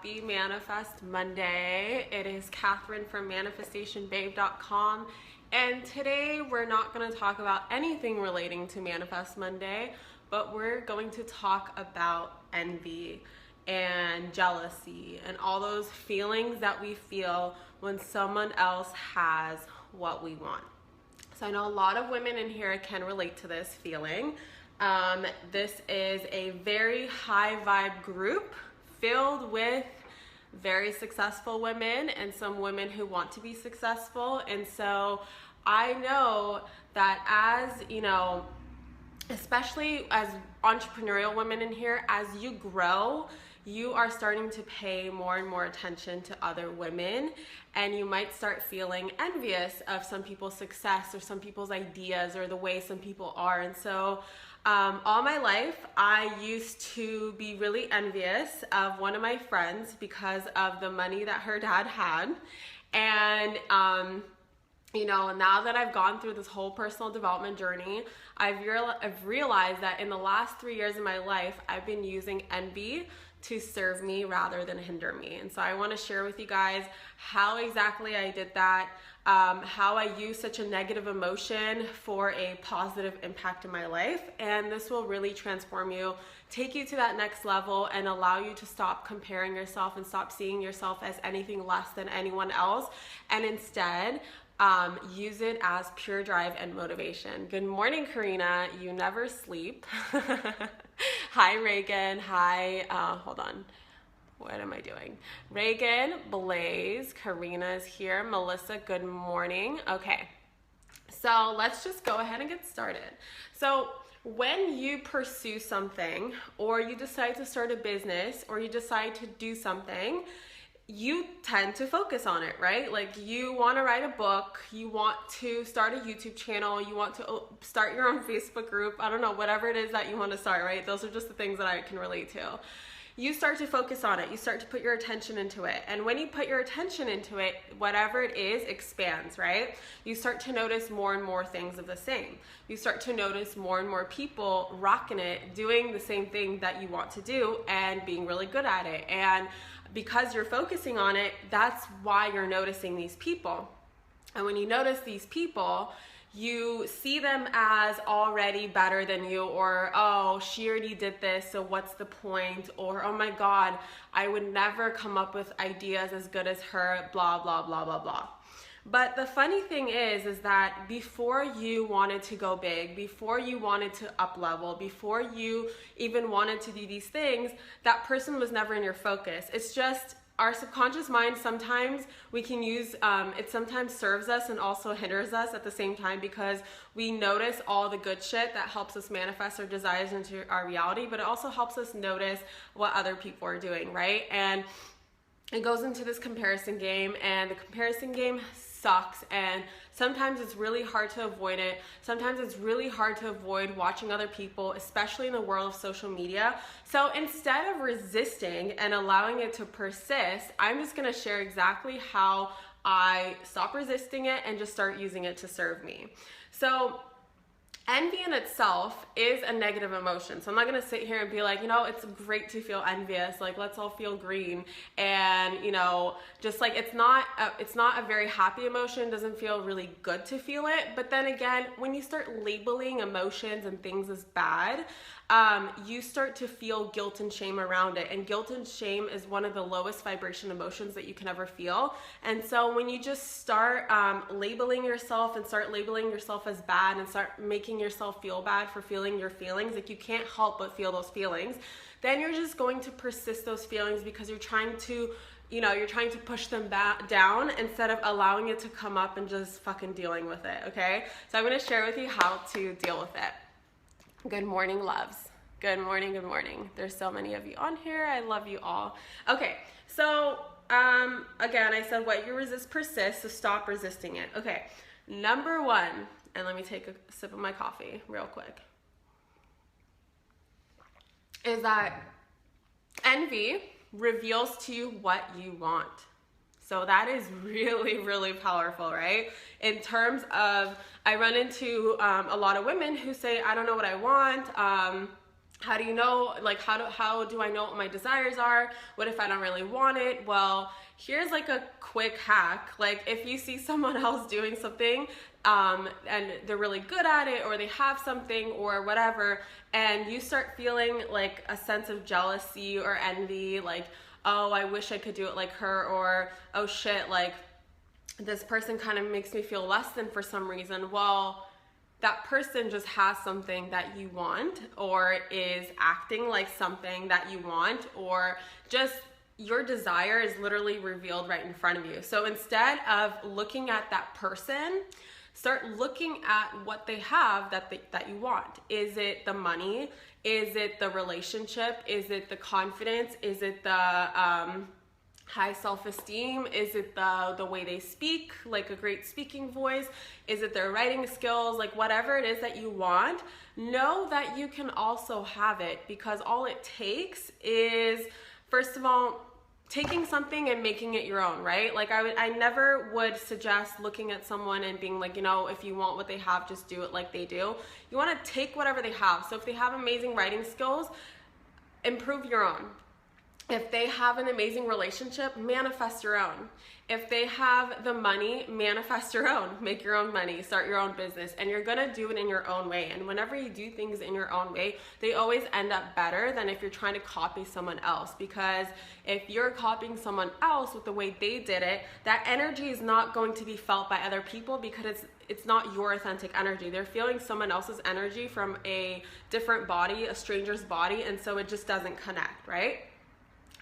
Happy Manifest Monday. It is Kathrin from manifestationbabe.com, and today we're not going to talk about anything relating to Manifest Monday, but we're going to talk about envy and jealousy and all those feelings that we feel when someone else has what we want. So I know a lot of women in here can relate to this feeling. This is a very high vibe group filled with very successful women and some women who want to be successful. And so I know that as, you know, especially as entrepreneurial women in here, as you grow, you are starting to pay more and more attention to other women, and you might start feeling envious of some people's success or some people's ideas or the way some people are. And so all my life, I used to be really envious of one of my friends because of the money that her dad had. And you know, now that I've gone through this whole personal development journey, I've realized that in the last 3 years of my life, I've been using envy to serve me rather than hinder me. And so I want to share with you guys how exactly I did that, how I use such a negative emotion for a positive impact in my life. And this will really transform you, take you to that next level, and allow you to stop comparing yourself and stop seeing yourself as anything less than anyone else, and instead use it as pure drive and motivation. Good morning, Karina. You never sleep. Hi, Reagan. Hi, hold on. What am I doing? Reagan, Blaze, Karina is here. Melissa, good morning. Okay, so let's just go ahead and get started. So when you pursue something, or you decide to start a business, or you decide to do something, you tend to focus on it, right? Like, you want to write a book, you want to start a YouTube channel, you want to start your own Facebook group, I don't know, whatever it is that you want to start, right? Those are just the things that I can relate to. You start to focus on it, you start to put your attention into it, and when you put your attention into it, whatever it is expands, right? You start to notice more and more things of the same. You start to notice more and more people rocking it, doing the same thing that you want to do and being really good at it. And because you're focusing on it, that's why you're noticing these people. And when you notice these people, you see them as already better than you, or, oh, she already did this, so what's the point? Or, oh my God, I would never come up with ideas as good as her, blah, blah, blah, blah, blah. But the funny thing is that before you wanted to go big, before you wanted to up level, before you even wanted to do these things, that person was never in your focus. It's just our subconscious mind, sometimes we can use, it sometimes serves us and also hinders us at the same time, because we notice all the good shit that helps us manifest our desires into our reality, but it also helps us notice what other people are doing, right? And it goes into this comparison game, and the comparison game sucks, and sometimes it's really hard to avoid it. Sometimes it's really hard to avoid watching other people, especially in the world of social media. So instead of resisting and allowing it to persist, I'm just gonna share exactly how I stop resisting it and just start using it to serve me. So envy in itself is a negative emotion. So I'm not gonna sit here and be like, you know, it's great to feel envious, like let's all feel green, and you know, just like it's not a very happy emotion. It doesn't feel really good to feel it. But then again, when you start labeling emotions and things as bad, you start to feel guilt and shame around it. And guilt and shame is one of the lowest vibration emotions that you can ever feel. And so when you just start labeling yourself and start labeling yourself as bad and start making yourself feel bad for feeling your feelings, like you can't help but feel those feelings, then you're just going to persist those feelings because you're trying to, you know, you're trying to push them back down instead of allowing it to come up and just fucking dealing with it, okay? So I'm gonna share with you how to deal with it. Good morning, loves. Good morning, good morning. There's so many of you on here. I love you all. Okay, so again, I said what you resist persists, so stop resisting it. Okay, number one, and let me take a sip of my coffee real quick, is that envy reveals to you what you want. So that is really, really powerful, right? In terms of, I run into a lot of women who say, I don't know what I want. How do you know, like, how do I know what my desires are? What if I don't really want it? Well, here's like a quick hack. Like, if you see someone else doing something and they're really good at it, or they have something or whatever, and you start feeling like a sense of jealousy or envy, like, oh, I wish I could do it like her, or oh shit, like this person kind of makes me feel less than for some reason. Well, that person just has something that you want, or is acting like something that you want, or just your desire is literally revealed right in front of you. So instead of looking at that person, start looking at what they have that you want. Is it the money? Is it the relationship? Is it the confidence? Is it the high self-esteem? Is it the way they speak, like a great speaking voice? Is it their writing skills? Like, whatever it is that you want, know that you can also have it, because all it takes is, first of all, taking something and making it your own, right? Like, I never would suggest looking at someone and being like, you know, if you want what they have, just do it like they do. You want to take whatever they have. So if they have amazing writing skills, improve your own. If they have an amazing relationship, manifest your own. If they have the money, manifest your own. Make your own money, start your own business, and you're gonna do it in your own way. And whenever you do things in your own way, they always end up better than if you're trying to copy someone else. Because if you're copying someone else with the way they did it, that energy is not going to be felt by other people, because it's not your authentic energy. They're feeling someone else's energy from a different body, a stranger's body, and so it just doesn't connect, right?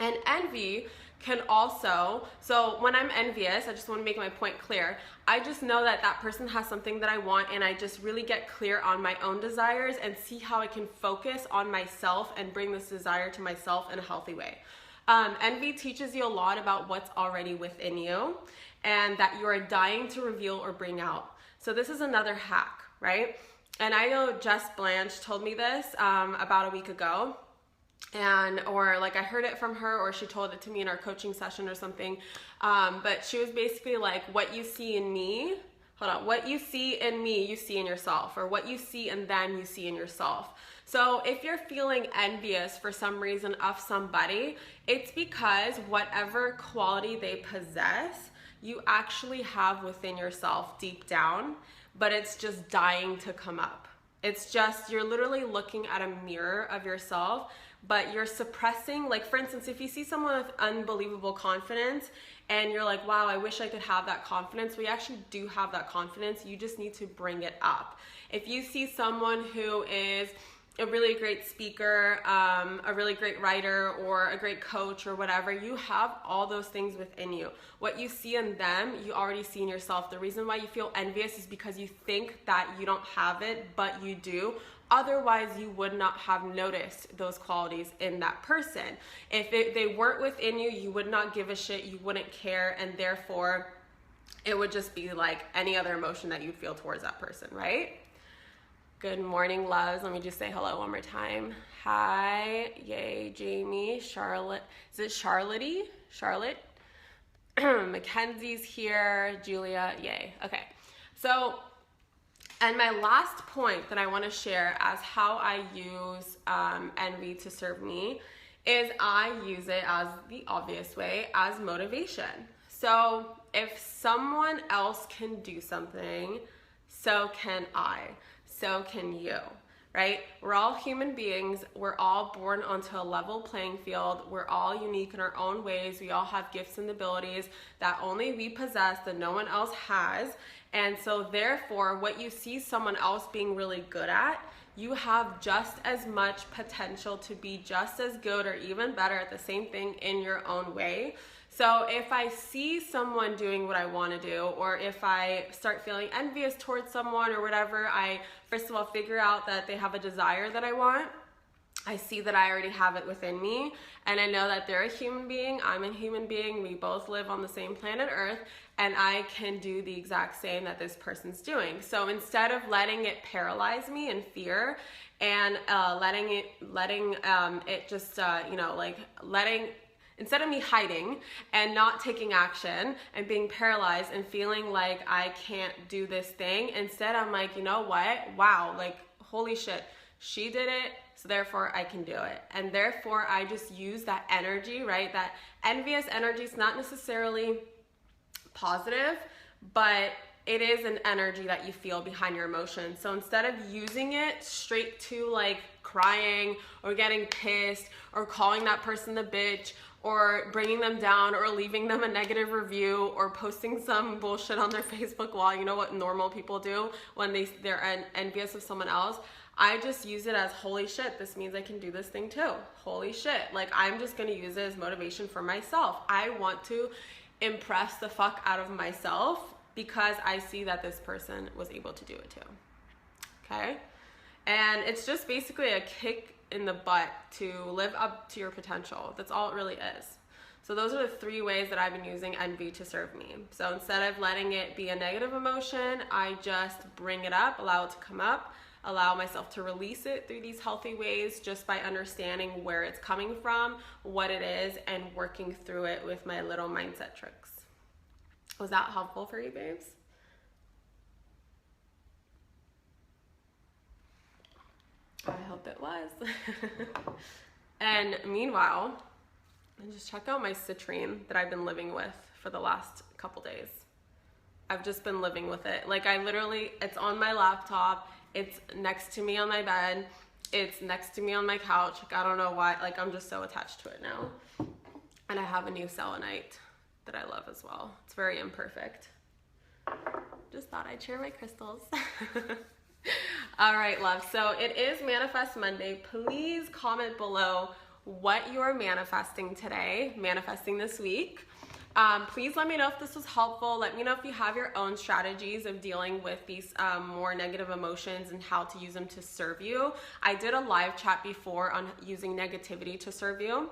And envy can also, so when I'm envious, I just want to make my point clear. I just know that that person has something that I want, and I just really get clear on my own desires and see how I can focus on myself and bring this desire to myself in a healthy way. Envy teaches you a lot about what's already within you and that you are dying to reveal or bring out. So this is another hack, right? And I know Jess Blanche told me this about a week ago. Or like I heard it from her, or she told it to me in our coaching session or something. But she was basically like, what you see in me, what you see in me, you see in yourself, or what you see in them, you see in yourself. So if you're feeling envious for some reason of somebody, it's because whatever quality they possess, you actually have within yourself deep down, but it's just dying to come up. It's just, you're literally looking at a mirror of yourself, but you're suppressing. Like, for instance, if you see someone with unbelievable confidence and you're like, wow, I wish I could have that confidence. We actually do have that confidence. You just need to bring it up. If you see someone who is a really great speaker, a really great writer, or a great coach, or whatever, you have all those things within you. What you see in them, you already see in yourself. The reason why you feel envious is because you think that you don't have it, but you do. Otherwise, you would not have noticed those qualities in that person. If they weren't within you, you would not give a shit, you wouldn't care, and therefore, it would just be like any other emotion that you'd feel towards that person, right? Good morning, loves. Let me just say hello one more time. Hi, yay, Jamie, Charlotte. Is it Charlotte? Charlotte? Mackenzie's here, Julia, yay. Okay, so, and my last point that I want to share as how I use envy to serve me is I use it as the obvious way, as motivation. So if someone else can do something, so can I. So can you, right? We're all human beings. We're all born onto a level playing field. We're all unique in our own ways. We all have gifts and abilities that only we possess, that no one else has. And so therefore, what you see someone else being really good at, you have just as much potential to be just as good or even better at the same thing in your own way. So if I see someone doing what I want to do, or if I start feeling envious towards someone or whatever, I first of all figure out that they have a desire that I want. I see that I already have it within me, and I know that they're a human being, I'm a human being, we both live on the same planet Earth, and I can do the exact same that this person's doing. So instead of letting it paralyze me in fear, and instead of me hiding and not taking action and being paralyzed and feeling like I can't do this thing, instead I'm like, you know what? Wow, like, holy shit. She did it, so therefore I can do it. And therefore I just use that energy, right? That envious energy is not necessarily positive, but it is an energy that you feel behind your emotions. So instead of using it straight to like crying or getting pissed or calling that person the bitch or bringing them down or leaving them a negative review or posting some bullshit on their Facebook wall, you know what normal people do when they're envious of someone else, I just use it as, holy shit, this means I can do this thing too. Holy shit. Like, I'm just gonna use it as motivation for myself. I want to impress the fuck out of myself because I see that this person was able to do it too. Okay? And it's just basically a kick in the butt to live up to your potential. That's all it really is. So those are the 3 ways that I've been using envy to serve me. So instead of letting it be a negative emotion, I just bring it up, allow it to come up, allow myself to release it through these healthy ways just by understanding where it's coming from, what it is, and working through it with my little mindset tricks. Was that helpful for you, babes? I hope it was. And meanwhile, just check out my citrine that I've been living with for the last couple days. I've just been living with it. Like, I literally, it's on my laptop, it's next to me on my bed, it's next to me on my couch. Like, I don't know why, like, I'm just so attached to it now. And I have a new selenite that I love as well. It's very imperfect. Just thought I'd share my crystals. All right, love. So it is Manifest Monday. Please comment below what you are manifesting today, manifesting this week. Please let me know if this was helpful. Let me know if you have your own strategies of dealing with these more negative emotions and how to use them to serve you. I did a live chat before on using negativity to serve you,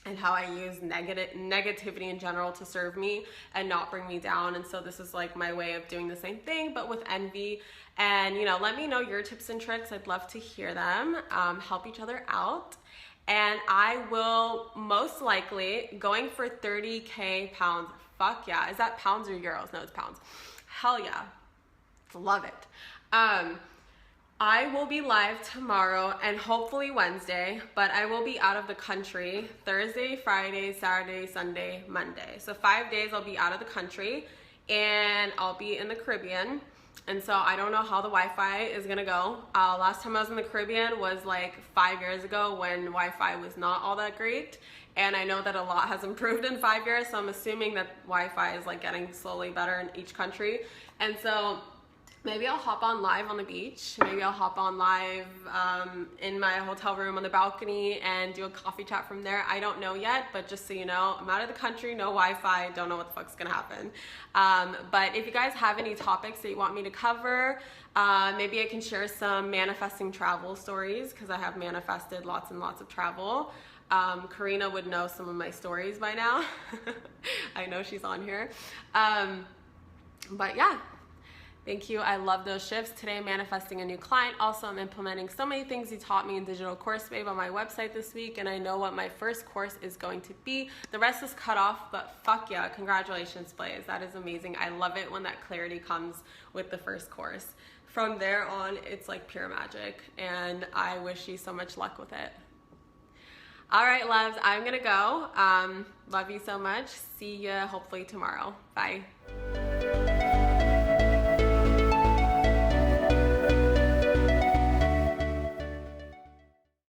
and how I use negativity in general to serve me and not bring me down. And so this is like my way of doing the same thing, but with envy. And, you know, let me know your tips and tricks. I'd love to hear them. Help each other out. And I will most likely going for 30K pounds. Fuck yeah. Is that pounds or euros? No, it's pounds. Hell yeah. Love it. I will be live tomorrow and hopefully Wednesday, but I will be out of the country Thursday, Friday, Saturday, Sunday, Monday. So 5 days I'll be out of the country and I'll be in the Caribbean. And so I don't know how the Wi-Fi is gonna go. Last time I was in the Caribbean was like 5 years ago when Wi-Fi was not all that great. And I know that a lot has improved in 5 years, so I'm assuming that Wi-Fi is like getting slowly better in each country. And so maybe I'll hop on live on the beach. Maybe I'll hop on live in my hotel room on the balcony and do a coffee chat from there. I don't know yet, but just so you know, I'm out of the country, no Wi-Fi, don't know what the fuck's gonna happen. But if you guys have any topics that you want me to cover, maybe I can share some manifesting travel stories because I have manifested lots and lots of travel. Karina would know some of my stories by now. I know she's on here. But yeah. Thank you. I love those shifts. Today I'm manifesting a new client. Also, I'm implementing so many things you taught me in Digital Course Babe on my website this week, and I know what my first course is going to be. The rest is cut off, but fuck yeah, congratulations, Blaze. That is amazing. I love it when that clarity comes with the first course. From there on, it's like pure magic, and I wish you so much luck with it. All right, loves, I'm gonna go. Love you so much. See ya hopefully tomorrow. Bye.